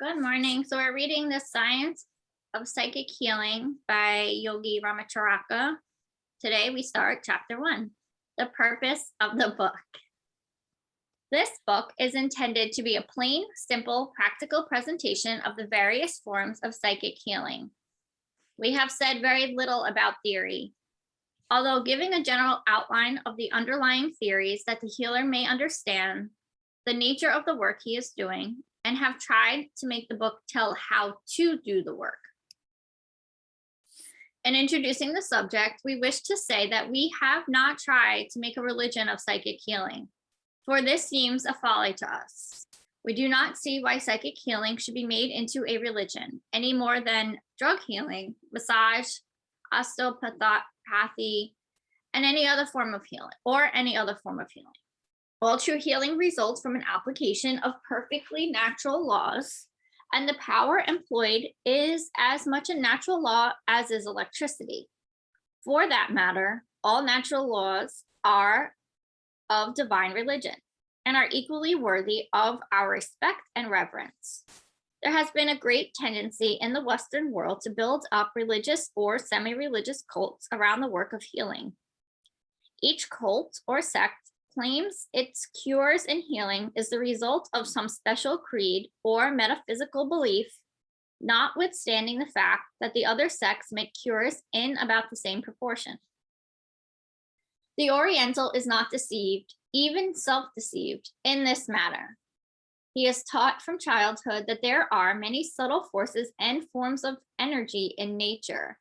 Good morning. So we're reading The Science of Psychic Healing by Yogi Ramacharaka. Today we start chapter 1, the purpose of the book. This book is intended to be a plain, simple, practical presentation of the various forms of psychic healing. We have said very little about theory, although giving a general outline of the underlying theories that the healer may understand the nature of the work he is doing, and have tried to make the book tell how to do the work. In introducing the subject, we wish to say that we have not tried to make a religion of psychic healing, for this seems a folly to us. We do not see why psychic healing should be made into a religion, any more than drug healing, massage, osteopathy, and any other form of healing. All true healing results from an application of perfectly natural laws, and the power employed is as much a natural law as is electricity. For that matter, all natural laws are of divine religion and are equally worthy of our respect and reverence. There has been a great tendency in the Western world to build up religious or semi-religious cults around the work of healing. Each cult or sect claims its cures and healing is the result of some special creed or metaphysical belief, notwithstanding the fact that the other sects make cures in about the same proportion. The Oriental is not deceived, even self-deceived, in this matter. He is taught from childhood that there are many subtle forces and forms of energy in nature,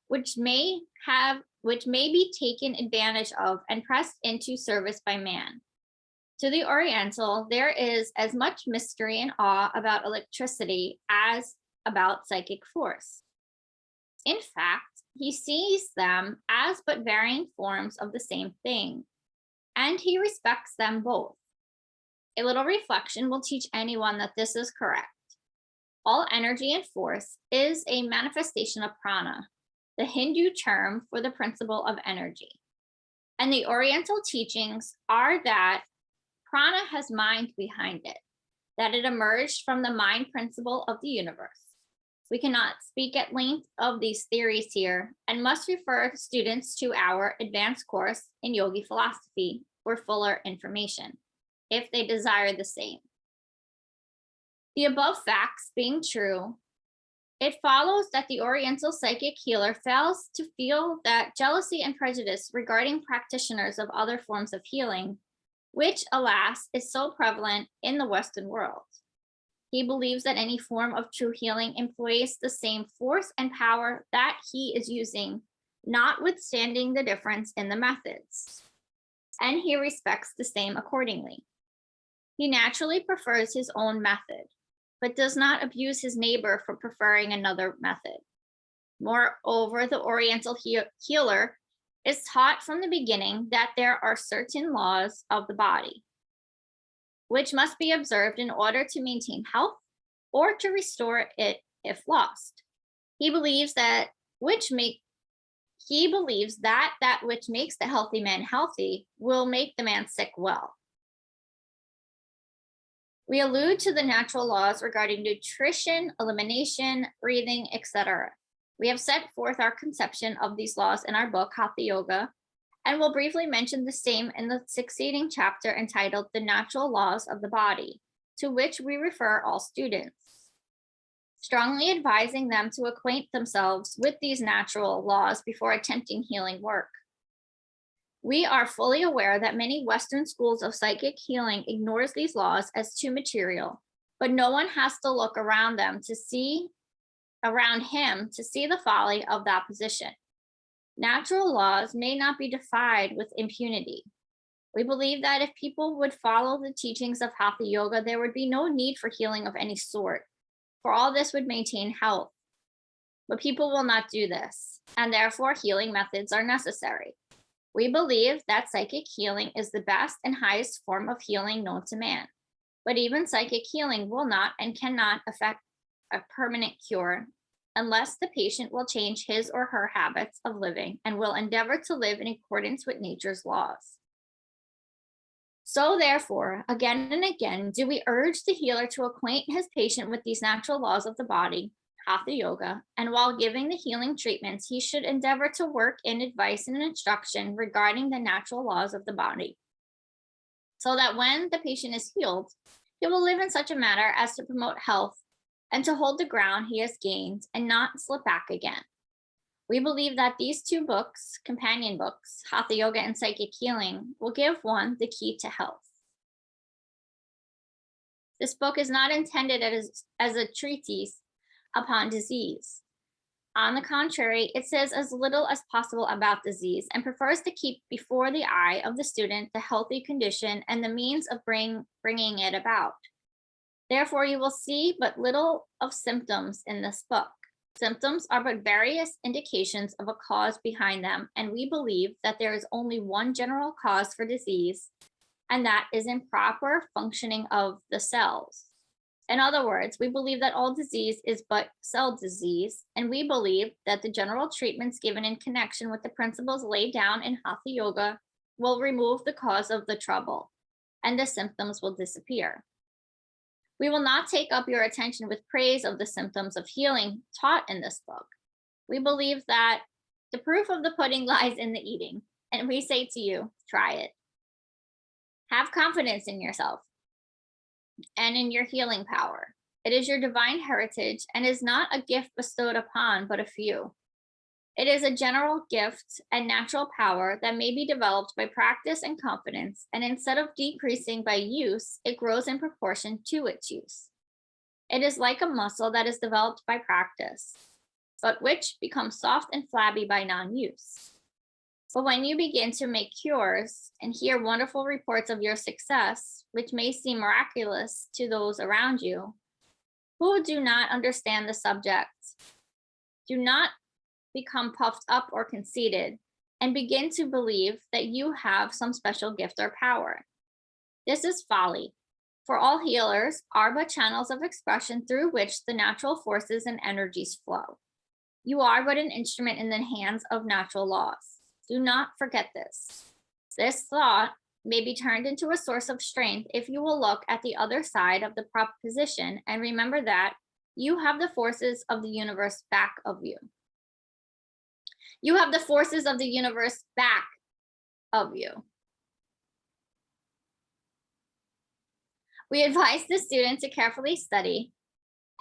which may be taken advantage of and pressed into service by man. To the Oriental, there is as much mystery and awe about electricity as about psychic force. In fact, he sees them as but varying forms of the same thing, and he respects them both. A little reflection will teach anyone that this is correct. All energy and force is a manifestation of prana, the Hindu term for the principle of energy. And the Oriental teachings are that prana has mind behind it, that it emerged from the mind principle of the universe. We cannot speak at length of these theories here and must refer students to our advanced course in yogi philosophy for fuller information, if they desire the same. The above facts being true, it follows that the Oriental psychic healer fails to feel that jealousy and prejudice regarding practitioners of other forms of healing, which, alas, is so prevalent in the Western world. He believes that any form of true healing employs the same force and power that he is using, notwithstanding the difference in the methods, and he respects the same accordingly. He naturally prefers his own method, but does not abuse his neighbor for preferring another method. Moreover, the Oriental healer is taught from the beginning that there are certain laws of the body, which must be observed in order to maintain health or to restore it if lost. He believes that which makes the healthy man healthy will make the man sick well. We allude to the natural laws regarding nutrition, elimination, breathing, etc. We have set forth our conception of these laws in our book, Hatha Yoga, and will briefly mention the same in the succeeding chapter entitled The Natural Laws of the Body, to which we refer all students, strongly advising them to acquaint themselves with these natural laws before attempting healing work. We are fully aware that many Western schools of psychic healing ignores these laws as too material, but no one has to look around him to see the folly of that position. Natural laws may not be defied with impunity. We believe that if people would follow the teachings of Hatha Yoga, there would be no need for healing of any sort, for all this would maintain health. But people will not do this, and therefore healing methods are necessary. We believe that psychic healing is the best and highest form of healing known to man. But even psychic healing will not and cannot affect a permanent cure unless the patient will change his or her habits of living and will endeavor to live in accordance with nature's laws. So therefore, again and again, do we urge the healer to acquaint his patient with these natural laws of the body, Hatha Yoga, and while giving the healing treatments, he should endeavor to work in advice and instruction regarding the natural laws of the body, so that when the patient is healed, he will live in such a manner as to promote health and to hold the ground he has gained and not slip back again. We believe that these two books, companion books, Hatha Yoga and Psychic Healing, will give one the key to health. This book is not intended as a treatise upon disease. On the contrary, it says as little as possible about disease and prefers to keep before the eye of the student the healthy condition and the means of bringing it about. Therefore, you will see but little of symptoms in this book. Symptoms are but various indications of a cause behind them, and we believe that there is only one general cause for disease, and that is improper functioning of the cells. In other words, we believe that all disease is but cell disease, and we believe that the general treatments given in connection with the principles laid down in Hatha Yoga will remove the cause of the trouble, and the symptoms will disappear. We will not take up your attention with praise of the symptoms of healing taught in this book. We believe that the proof of the pudding lies in the eating, and we say to you, try it. Have confidence in yourself and in your healing power. It is your divine heritage and is not a gift bestowed upon but a few. It is a general gift and natural power that may be developed by practice and confidence, and instead of decreasing by use, it grows in proportion to its use. It is like a muscle that is developed by practice, but which becomes soft and flabby by non-use. But when you begin to make cures and hear wonderful reports of your success, which may seem miraculous to those around you, who do not understand the subject, do not become puffed up or conceited, and begin to believe that you have some special gift or power. This is folly, for all healers are but channels of expression through which the natural forces and energies flow. You are but an instrument in the hands of natural laws. Do not forget this. This thought may be turned into a source of strength if you will look at the other side of the proposition and remember that you have the forces of the universe back of you. You have the forces of the universe back of you. We advise the student to carefully study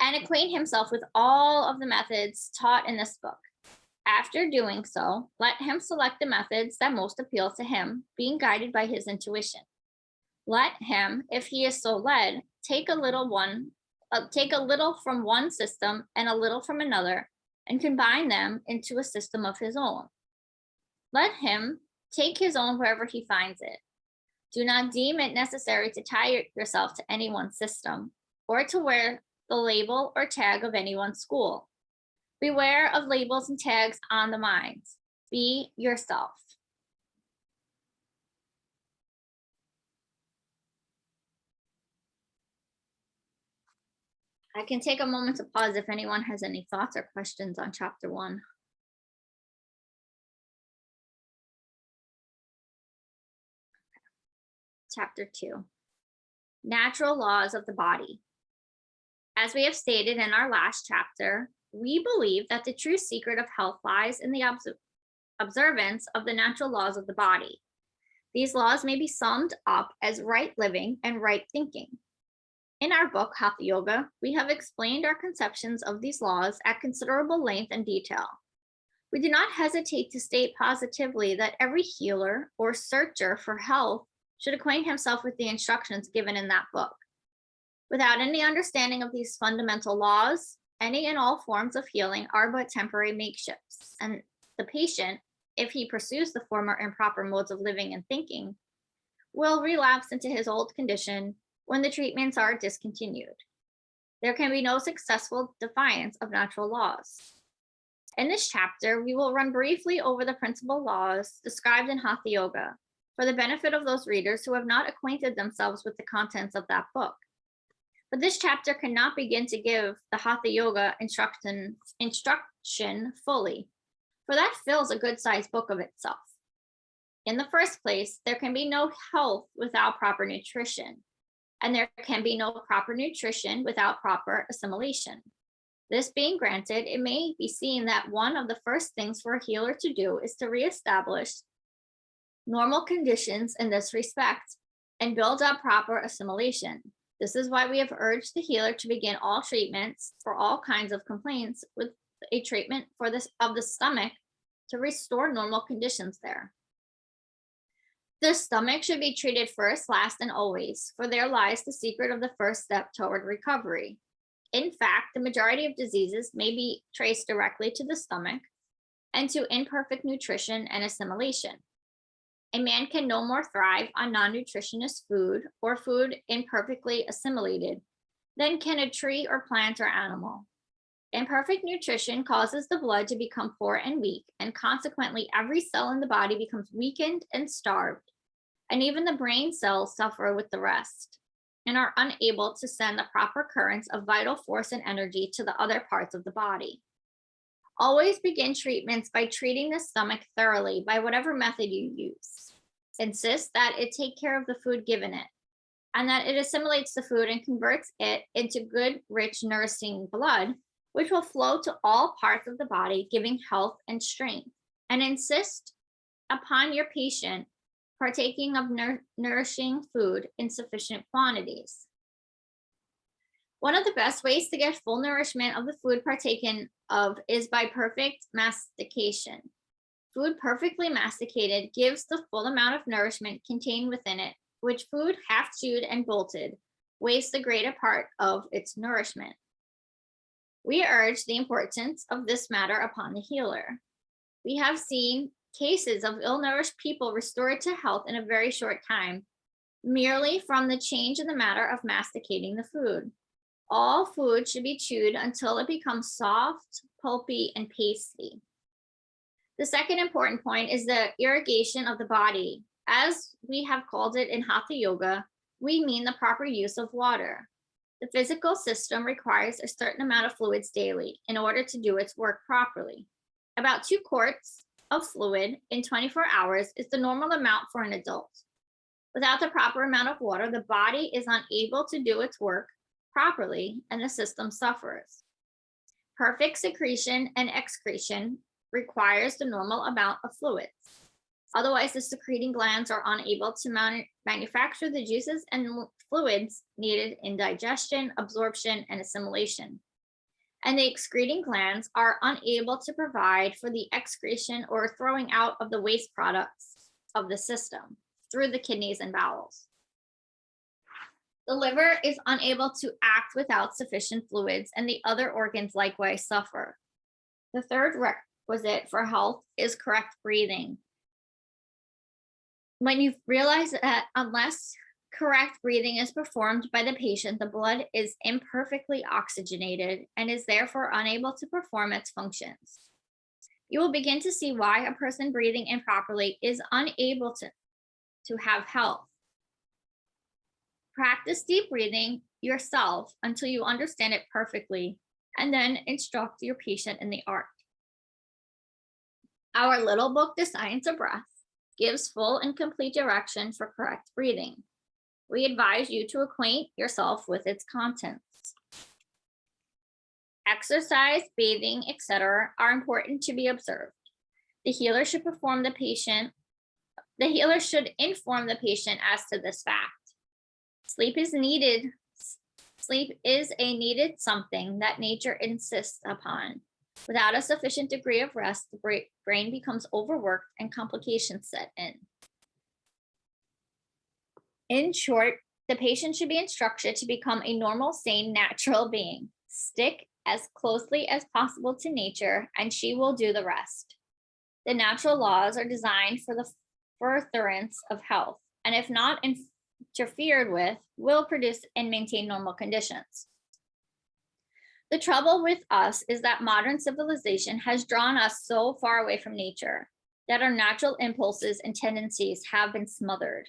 and acquaint himself with all of the methods taught in this book. After doing so, let him select the methods that most appeal to him, being guided by his intuition. Let him, if he is so led, take a little from one system and a little from another, and combine them into a system of his own. Let him take his own wherever he finds it. Do not deem it necessary to tie yourself to any one system or to wear the label or tag of any one school. Beware of labels and tags on the mind. Be yourself. I can take a moment to pause if anyone has any thoughts or questions on chapter 1. Chapter 2, natural laws of the body. As we have stated in our last chapter, we believe that the true secret of health lies in the observance of the natural laws of the body. These laws may be summed up as right living and right thinking. In our book, Hatha Yoga, we have explained our conceptions of these laws at considerable length and detail. We do not hesitate to state positively that every healer or searcher for health should acquaint himself with the instructions given in that book. Without any understanding of these fundamental laws, any and all forms of healing are but temporary makeshifts, and the patient, if he pursues the former improper modes of living and thinking, will relapse into his old condition when the treatments are discontinued. There can be no successful defiance of natural laws. In this chapter, we will run briefly over the principal laws described in Hatha Yoga for the benefit of those readers who have not acquainted themselves with the contents of that book. But this chapter cannot begin to give the Hatha Yoga instruction fully, for that fills a good-sized book of itself. In the first place, there can be no health without proper nutrition, and there can be no proper nutrition without proper assimilation. This being granted, it may be seen that one of the first things for a healer to do is to reestablish normal conditions in this respect and build up proper assimilation. This is why we have urged the healer to begin all treatments for all kinds of complaints with a treatment for this of the stomach to restore normal conditions there. The stomach should be treated first, last, and always, for there lies the secret of the first step toward recovery. In fact, the majority of diseases may be traced directly to the stomach and to imperfect nutrition and assimilation. A man can no more thrive on non-nutritionist food or food imperfectly assimilated than can a tree or plant or animal. Imperfect nutrition causes the blood to become poor and weak, and consequently every cell in the body becomes weakened and starved, and even the brain cells suffer with the rest and are unable to send the proper currents of vital force and energy to the other parts of the body. Always begin treatments by treating the stomach thoroughly by whatever method you use. Insist that it take care of the food given it, and that it assimilates the food and converts it into good, rich, nourishing blood, which will flow to all parts of the body, giving health and strength. And insist upon your patient partaking of nourishing food in sufficient quantities. One of the best ways to get full nourishment of the food partaken of is by perfect mastication. Food perfectly masticated gives the full amount of nourishment contained within it, which food half chewed and bolted wastes the greater part of its nourishment. We urge the importance of this matter upon the healer. We have seen cases of ill-nourished people restored to health in a very short time, merely from the change in the matter of masticating the food. All food should be chewed until it becomes soft, pulpy, and pasty. The second important point is the irrigation of the body. As we have called it in Hatha Yoga, we mean the proper use of water. The physical system requires a certain amount of fluids daily in order to do its work properly. About 2 quarts of fluid in 24 hours is the normal amount for an adult. Without the proper amount of water, the body is unable to do its work properly and the system suffers. Perfect secretion and excretion requires the normal amount of fluids. Otherwise, the secreting glands are unable to manufacture the juices and fluids needed in digestion, absorption, and assimilation. And the excreting glands are unable to provide for the excretion or throwing out of the waste products of the system through the kidneys and bowels. The liver is unable to act without sufficient fluids, and the other organs likewise suffer. The third requisite for health is correct breathing. When you realize that unless correct breathing is performed by the patient, the blood is imperfectly oxygenated and is therefore unable to perform its functions, you will begin to see why a person breathing improperly is unable to have health. Practice deep breathing yourself until you understand it perfectly, and then instruct your patient in the art. Our little book, The Science of Breath, gives full and complete direction for correct breathing. We advise you to acquaint yourself with its contents. Exercise, bathing, etc. are important to be observed. The healer should inform the patient as to this fact. Sleep is a needed something that nature insists upon. Without a sufficient degree of rest, the brain becomes overworked and complications set in. In short, the patient should be instructed to become a normal, sane, natural being. Stick as closely as possible to nature, and she will do the rest. The natural laws are designed for the furtherance of health, and if not interfered with, will produce and maintain normal conditions. The trouble with us is that modern civilization has drawn us so far away from nature that our natural impulses and tendencies have been smothered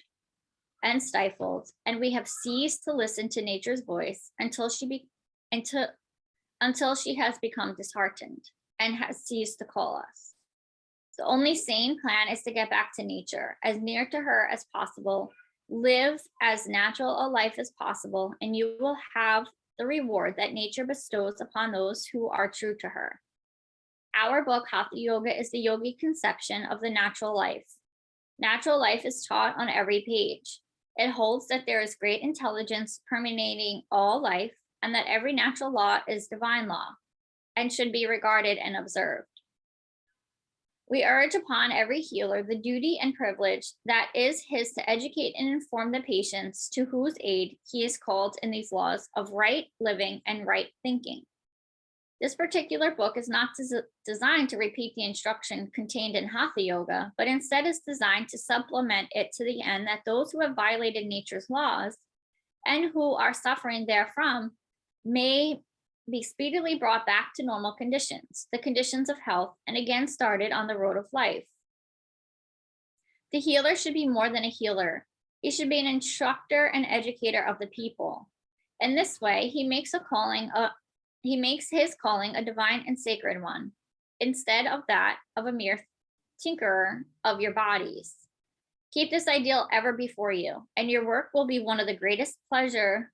and stifled, and we have ceased to listen to nature's voice until she has become disheartened and has ceased to call us. The only sane plan is to get back to nature, as near to her as possible, live as natural a life as possible, and you will have the reward that nature bestows upon those who are true to her. Our book, Hatha Yoga, is the yogi conception of the natural life. Natural life is taught on every page. It holds that there is great intelligence permeating all life, and that every natural law is divine law and should be regarded and observed. We urge upon every healer the duty and privilege that is his to educate and inform the patients to whose aid he is called in these laws of right living and right thinking. This particular book is not designed to repeat the instruction contained in Hatha Yoga, but instead is designed to supplement it to the end that those who have violated nature's laws and who are suffering therefrom may be speedily brought back to normal conditions, the conditions of health, and again started on the road of life. The healer should be more than a healer. He should be an instructor and educator of the people. In this way, he makes his calling a divine and sacred one, instead of that of a mere tinkerer of your bodies. Keep this ideal ever before you, and your work will be one of the greatest pleasure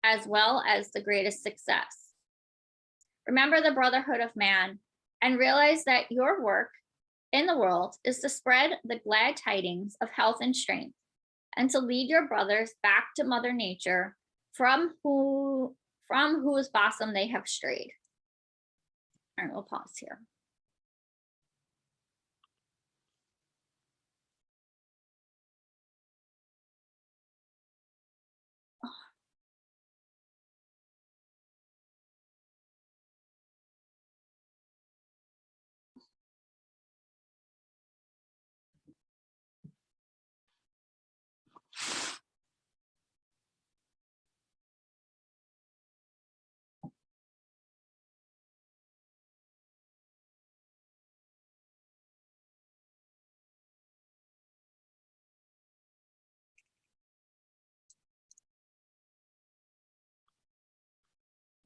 as well as the greatest success. Remember the brotherhood of man and realize that your work in the world is to spread the glad tidings of health and strength, and to lead your brothers back to Mother Nature, from whose bosom they have strayed. All right, we'll pause here.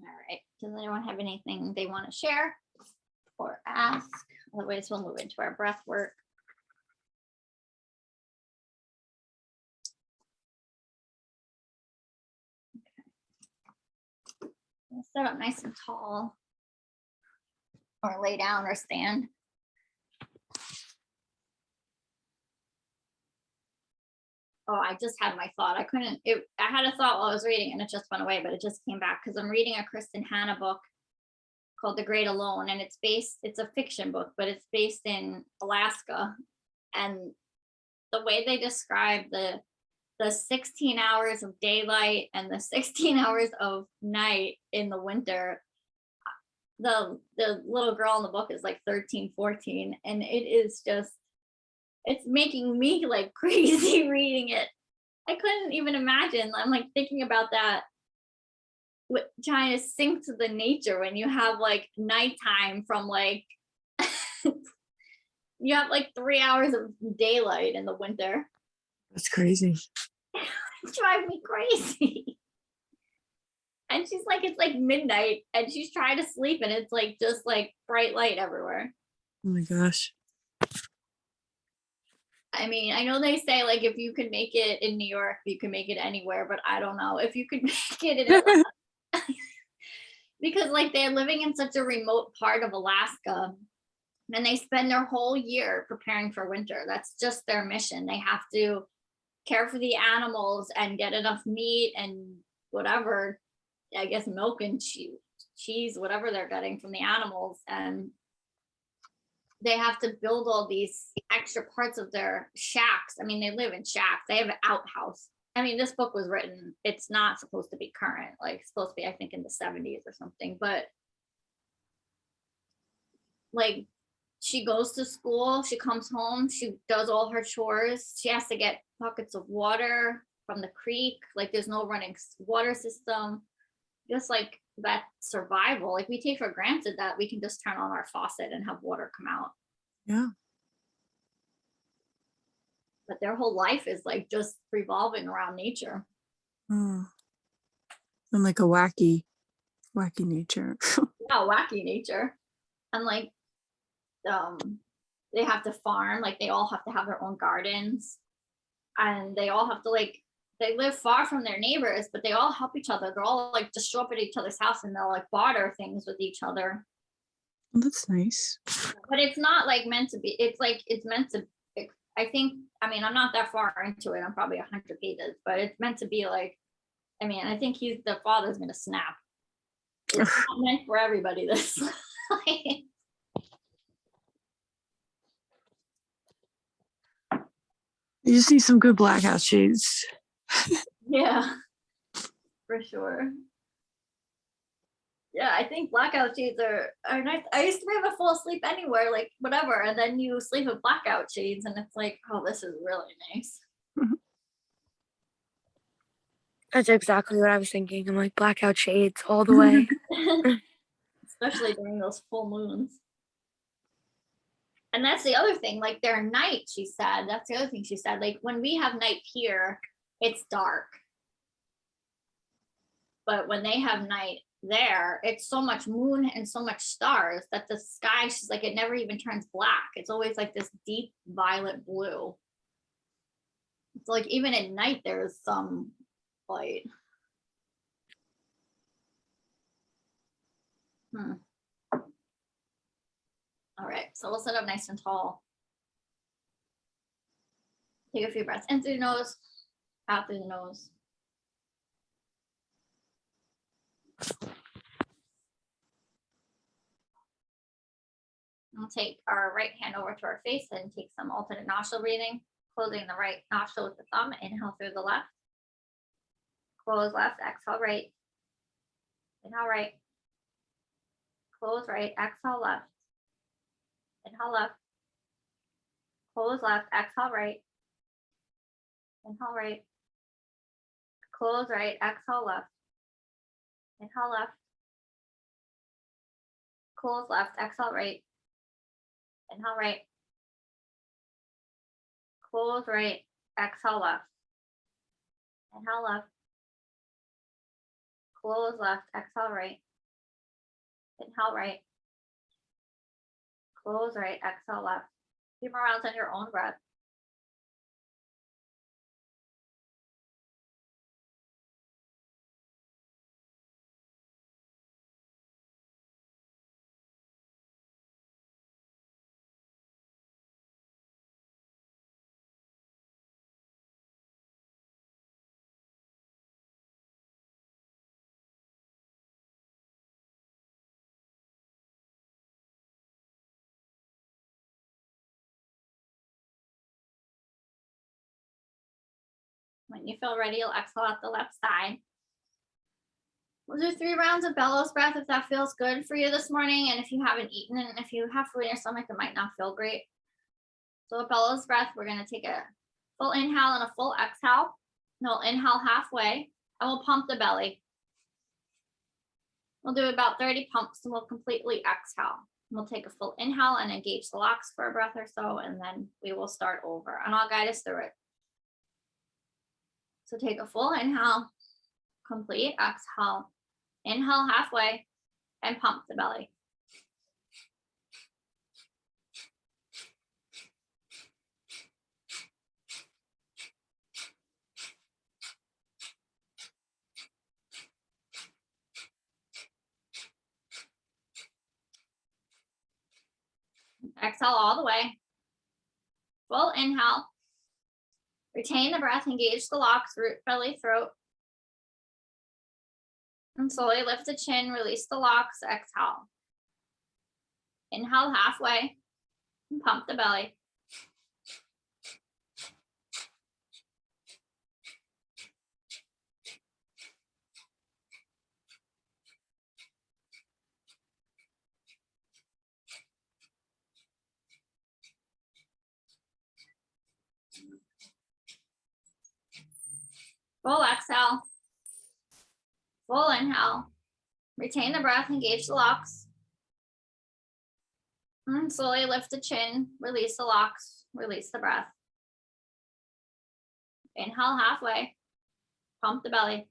All right, does anyone have anything they want to share or ask? Otherwise, we'll move into our breath work. Okay. We'll sit up nice and tall, or lay down or stand. Oh, I just had my thought. I had a thought while I was reading and it just went away, but it just came back because I'm reading a Kristen Hanna book called The Great Alone, and it's a fiction book, but it's based in Alaska. And the way they describe the 16 hours of daylight and the 16 hours of night in the winter, the little girl in the book is like 13, 14, and it is just, it's making me like crazy reading it. I couldn't even imagine. I'm like thinking about that, trying to sync to the nature when you have like nighttime from like, you have like 3 hours of daylight in the winter. That's crazy. It drives me crazy. And she's like, it's like midnight and she's trying to sleep and it's like just like bright light everywhere. Oh my gosh. I mean, I know they say like if you can make it in New York, you can make it anywhere, but I don't know if you could make it in Atlanta. Because like they're living in such a remote part of Alaska and they spend their whole year preparing for winter. That's just their mission. They have to care for the animals and get enough meat and whatever, I guess milk and cheese, whatever they're getting from the animals. And they have to build all these extra parts of their shacks. I mean, they live in shacks. They have an outhouse. I mean, this book was written, it's not supposed to be current, like it's supposed to be, I think, in the 70s or something, but like she goes to school, she comes home, she does all her chores. She has to get buckets of water from the creek. Like there's no running water system. Just like that survival, like we take for granted that we can just turn on our faucet and have water come out. Yeah. But their whole life is like just revolving around nature. Oh. And like a wacky nature. Yeah, wacky nature. And like they have to farm, like they all have to have their own gardens, and they all have to like they live far from their neighbors, but they all help each other. They're all like just show up at each other's house and they'll like barter things with each other. Well, that's nice. But it's not like meant to be. It's like it's meant to. I think. I mean, I'm not that far into it. I'm probably 100 pages, but it's meant to be like. I mean, I think the father's gonna snap. It's not meant for everybody. This. You just need some good blackout shades. Yeah, for sure. Yeah, I think blackout shades are nice. I used to be able to fall asleep anywhere, like whatever, and then you sleep with blackout shades, and it's like, oh, this is really nice. That's exactly what I was thinking. I'm like, blackout shades all the way. Especially during those full moons. And that's the other thing, like their night, she said, that's the other thing she said, like when we have night here, it's dark. But when they have night there, it's so much moon and so much stars that the sky, she's like, it never even turns black. It's always like this deep violet blue. It's like even at night, there's some light. All right, so we'll sit up nice and tall. Take a few breaths in through the nose, out through the nose. We'll take our right hand over to our face and take some alternate nostril breathing, closing the right nostril with the thumb. Inhale through the left. Close left, exhale right. Inhale right. Close right, exhale left. Inhale left. Close left, exhale right. Inhale right. Close right, exhale left. Inhale left. Close left, exhale right. Inhale right. Close right, exhale left. Inhale left. Close left, exhale right. Inhale right. Close right, exhale left. Few more rounds on your own breath. When you feel ready, you'll exhale out the left side. We'll do 3 rounds of bellows breath if that feels good for you this morning. And if you haven't eaten and if you have food in your stomach, it might not feel great. So a bellows breath, we're going to take a full inhale and a full exhale. And we'll inhale halfway and we'll pump the belly. We'll do about 30 pumps and we'll completely exhale. We'll take a full inhale and engage the locks for a breath or so, and then we will start over and I'll guide us through it. So take a full inhale, complete exhale, inhale halfway, and pump the belly. Exhale all the way. Full inhale. Retain the breath, engage the locks, root, belly, throat. And slowly lift the chin, release the locks, exhale. Inhale halfway, and pump the belly. Full exhale. Full inhale. Retain the breath, engage the locks. And slowly lift the chin, release the locks, release the breath. Inhale halfway, pump the belly.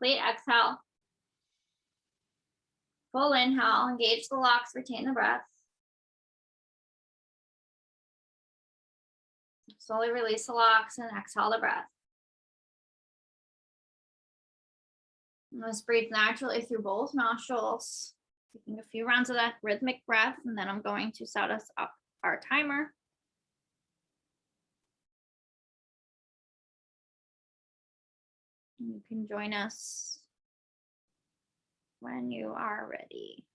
Complete exhale. Full inhale, engage the locks, retain the breath. Slowly release the locks and exhale the breath. And let's breathe naturally through both nostrils. Taking a few rounds of that rhythmic breath, and then I'm going to set us up our timer. You can join us when you are ready.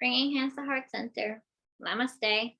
Bringing hands to heart center. Namaste.